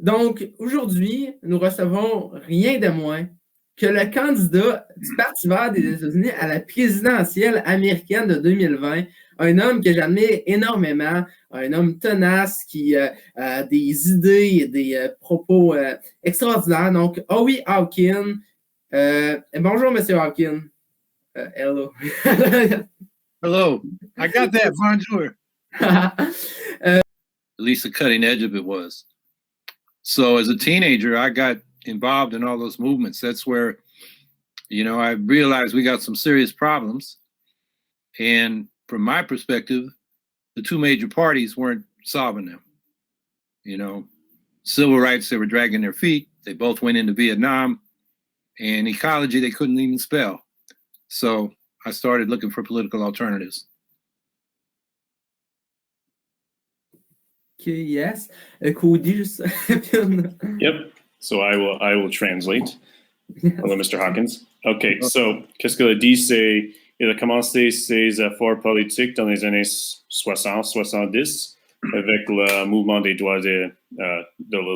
Donc, aujourd'hui, nous recevons rien de moins que le candidat du Parti vert des États-Unis à la présidentielle américaine de 2020, un homme que j'admire énormément, un homme tenace qui a des idées et des propos extraordinaires. Donc, Howie Hawkins. Bonjour, Monsieur Hawkins. Hello. Hello. I got that. Bonjour. At least the cutting edge of it was. So as a teenager, I got involved in all those movements. That's where, I realized we got some serious problems. And from my perspective, the two major parties weren't solving them. Civil rights, they were dragging their feet. They both went into Vietnam. And ecology, they couldn't even spell. So I started looking for political alternatives. Okay, yes. Cody, just Yep. So I will translate. Hello, Mr. Hawkins. Okay, so qu'est-ce qu'il a dit, c'est il a commencé ses efforts politiques dans les années 60-70 avec le mouvement des droits de la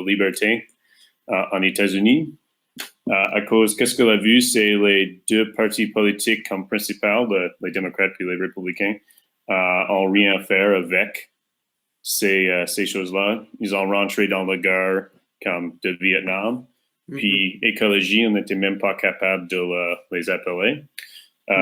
liberté en États-Unis. À cause, qu'est-ce qu'il a vu, c'est les deux partis politiques comme principaux, les démocrates et les républicains, ont rien à faire avec ces choses-là. Ils ont rentré dans la guerre comme de Vietnam. Puis écologie, on n'était même pas capable de les appeler.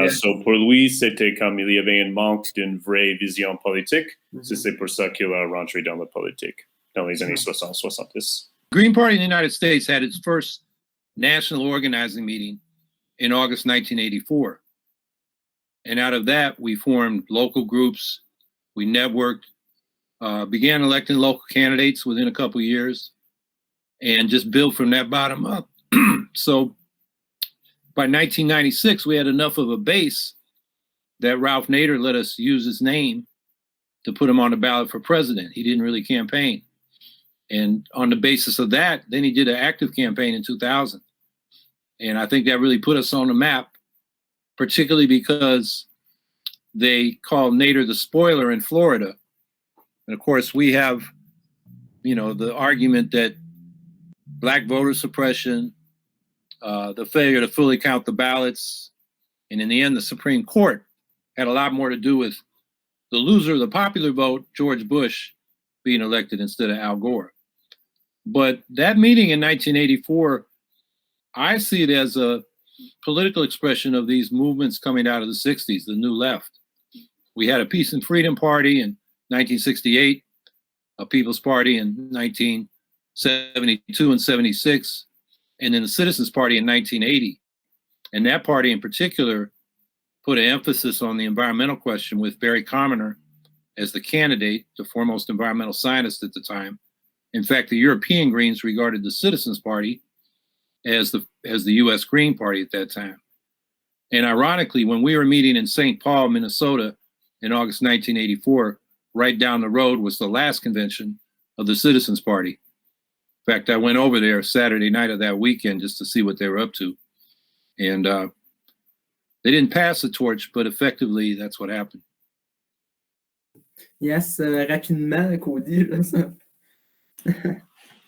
So pour lui, c'était comme il y avait un manque d'une vraie vision politique. C'est pour ça qu'il a rentré dans la politique dans les années 60-70. Green Party in the United States had its first national organizing meeting in August 1984. And out of that, we formed local groups. We networked, began electing local candidates within a couple of years, and just built from that bottom up. So by 1996, we had enough of a base that Ralph Nader let us use his name to put him on the ballot for president. He didn't really campaign. And on the basis of that, then he did an active campaign in 2000. And I think that really put us on the map, particularly because they called Nader the spoiler in Florida. And of course, we have, the argument that Black voter suppression, the failure to fully count the ballots, and in the end, the Supreme Court had a lot more to do with the loser of the popular vote, George Bush, being elected instead of Al Gore. But that meeting in 1984, I see it as a political expression of these movements coming out of the 60s, the New Left. We had a Peace and Freedom Party in 1968, a People's Party in 1972 and 76, and then the Citizens Party in 1980. And that party in particular put an emphasis on the environmental question with Barry Commoner as the candidate, the foremost environmental scientist at the time. In fact, the European Greens regarded the Citizens Party as the U.S. Green Party at that time. And ironically, when we were meeting in St. Paul, Minnesota in August 1984, right down the road was the last convention of the Citizens Party. In fact, I went over there Saturday night of that weekend just to see what they were up to. And they didn't pass the torch, but effectively, that's what happened. Yes, rapidement, Cody.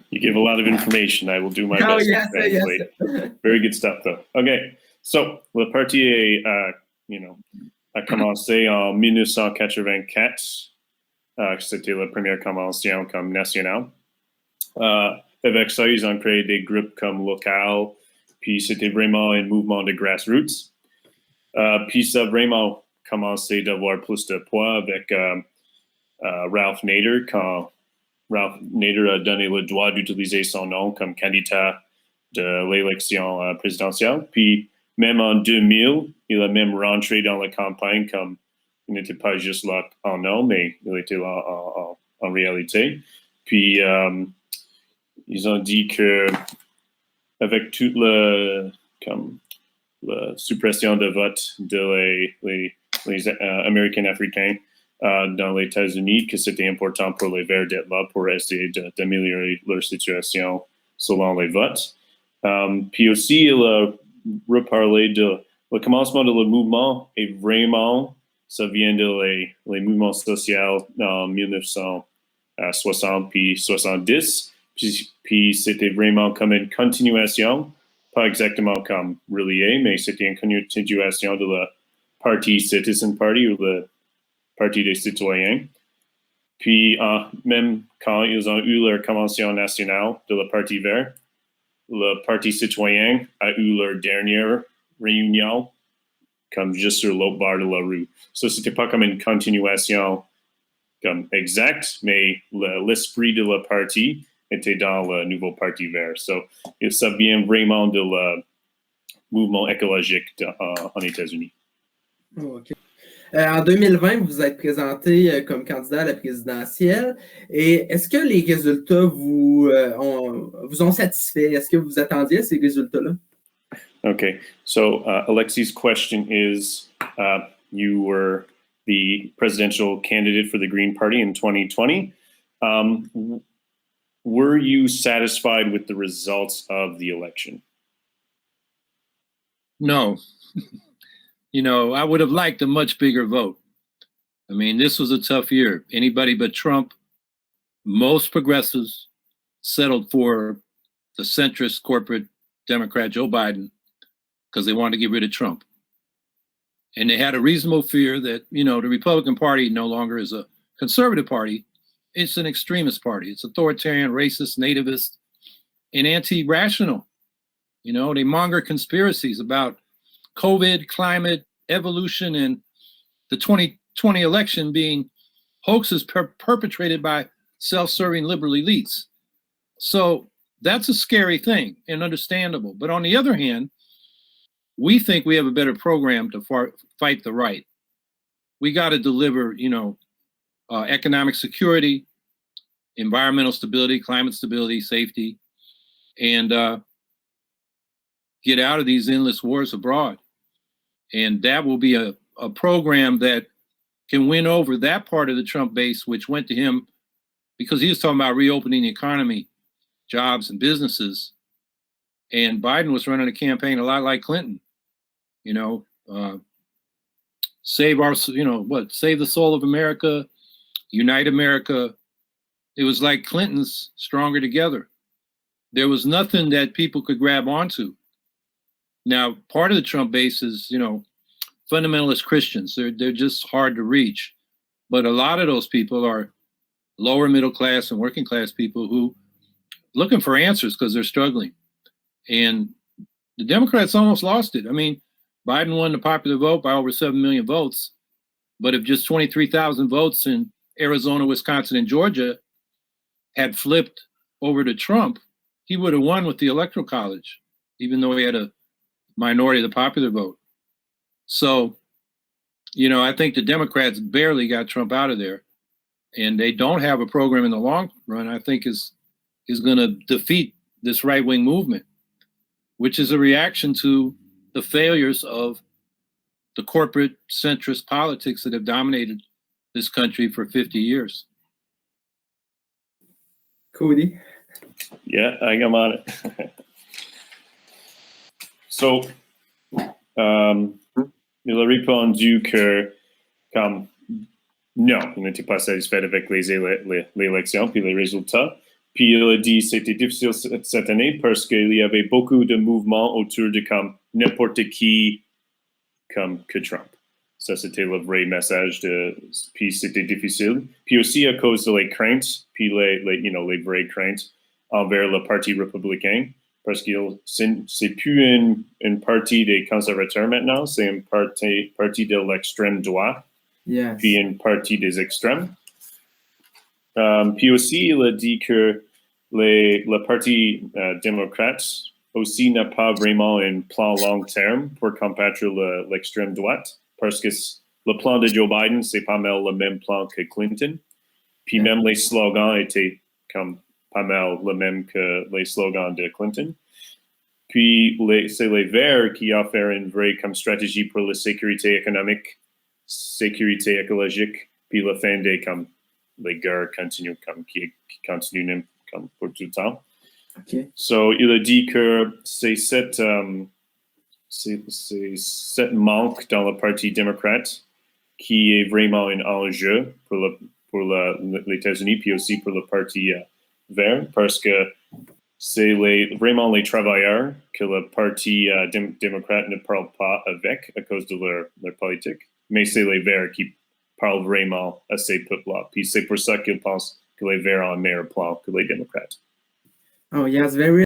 You give a lot of information. I will do my best to translate. Yes. Very good stuff, though. Okay, so le parti a commencé en 1984. C'était la première convention comme nationale. Avec ça, ils ont créé des groupes comme local, puis c'était vraiment un mouvement de grassroots. Puis ça a vraiment commencé d'avoir plus de poids avec Ralph Nader, quand Ralph Nader a donné le droit d'utiliser son nom comme candidat de l'élection présidentielle. Puis même en 2000, il a même rentré dans la campagne comme il n'était pas juste là en nom, mais il était là en réalité. Puis ils ont dit que avec toute la suppression de vote de les Américains africains dans les États-Unis, que c'était important pour les Verts d'être là pour essayer d'améliorer leur situation selon les votes. Puis aussi, il a reparlé de le commencement de le mouvement et vraiment, ça vient de les mouvements sociaux en 1960 puis 70. Puis c'était vraiment comme une continuation, pas exactement comme relié, mais c'était une continuation de la Parti Citizen Party ou le Parti des citoyens. Puis même quand ils ont eu leur convention nationale de la Parti vert, le Parti citoyen a eu leur dernière réunion comme juste sur l'autre bord de la rue. Ça, c'était pas comme une continuation comme exacte, mais l'esprit de la partie était dans le nouveau Parti vert. So, ça vient vraiment de le mouvement écologique en États-Unis. Oh, okay. En 2020, vous êtes présenté comme candidat à la présidentielle. Et est-ce que les résultats vous ont satisfait? Est-ce que vous attendiez à ces résultats-là? Okay, so Alexi's question is, you were the presidential candidate for the Green Party in 2020. Were you satisfied with the results of the election? No. You know, I would have liked a much bigger vote. I mean, this was a tough year. Anybody but Trump, most progressives settled for the centrist corporate Democrat Joe Biden because they wanted to get rid of Trump. And they had a reasonable fear that, you know, the Republican Party no longer is a conservative party. It's an extremist party. It's authoritarian, racist, nativist, and anti-rational. You know, they monger conspiracies about COVID, climate, evolution, and the 2020 election being hoaxes perpetrated by self-serving liberal elites. So that's a scary thing and understandable. But on the other hand, we think we have a better program to fight the right. We got to deliver, you know, economic security, environmental stability, climate stability, safety, and get out of these endless wars abroad. And that will be a program that can win over that part of the Trump base, which went to him because he was talking about reopening the economy, jobs, and businesses. And Biden was running a campaign a lot like Clinton, you know, save the soul of America, unite America. It was like Clinton's Stronger Together. There was nothing that people could grab onto. Now, part of the Trump base is, you know, fundamentalist Christians. They're just hard to reach. But a lot of those people are lower middle class and working class people who looking for answers because they're struggling. And the Democrats almost lost it. I mean, Biden won the popular vote by over 7 million votes. But if just 23,000 votes in Arizona, Wisconsin, and Georgia had flipped over to Trump, he would have won with the Electoral College, even though he had a minority of the popular vote. So, you know, I think the Democrats barely got Trump out of there, and they don't have a program in the long run, I think is going to defeat this right-wing movement, which is a reaction to the failures of the corporate centrist politics that have dominated this country for 50 years. Cody? Yeah, I'm on it. So, il a répondu que, comme, non, il n'était pas satisfait avec l'élection puis les résultats. Puis il a dit que c'était difficile cette année parce qu'il y avait beaucoup de mouvements autour de comme n'importe qui comme que Trump. Ça, c'était le vrai message puis c'était difficile. Puis aussi à cause de les craintes, puis les vraies craintes envers le Parti républicain. Parce que c'est plus une partie des conservateurs maintenant, c'est une partie de l'extrême droite, yes. Puis une partie des extrêmes. Puis aussi, il a dit que le Parti démocrate aussi n'a pas vraiment un plan long terme pour combattre l'extrême droite, parce que le plan de Joe Biden, c'est pas mal le même plan que Clinton. Puis même les slogans étaient comme pas mal le même que les slogans de Clinton. Puis c'est les Verts qui offrent une vraie comme stratégie pour la sécurité économique, sécurité écologique, puis la fin des comme les guerres continuent comme qui continuent comme pour tout le temps. Okay. So il a dit que c'est cette manque dans le Parti démocrate qui est vraiment un enjeu pour les États-Unis, puis aussi pour le Parti vert, parce que c'est vraiment les travailleurs que le Parti démocrate ne parle pas avec à cause de leur politique. Mais c'est les Verts qui parlent vraiment à ces peuples-là. Puis c'est pour ça qu'ils pensent que les Verts ont un meilleur plan que les démocrates. Oh, yes, very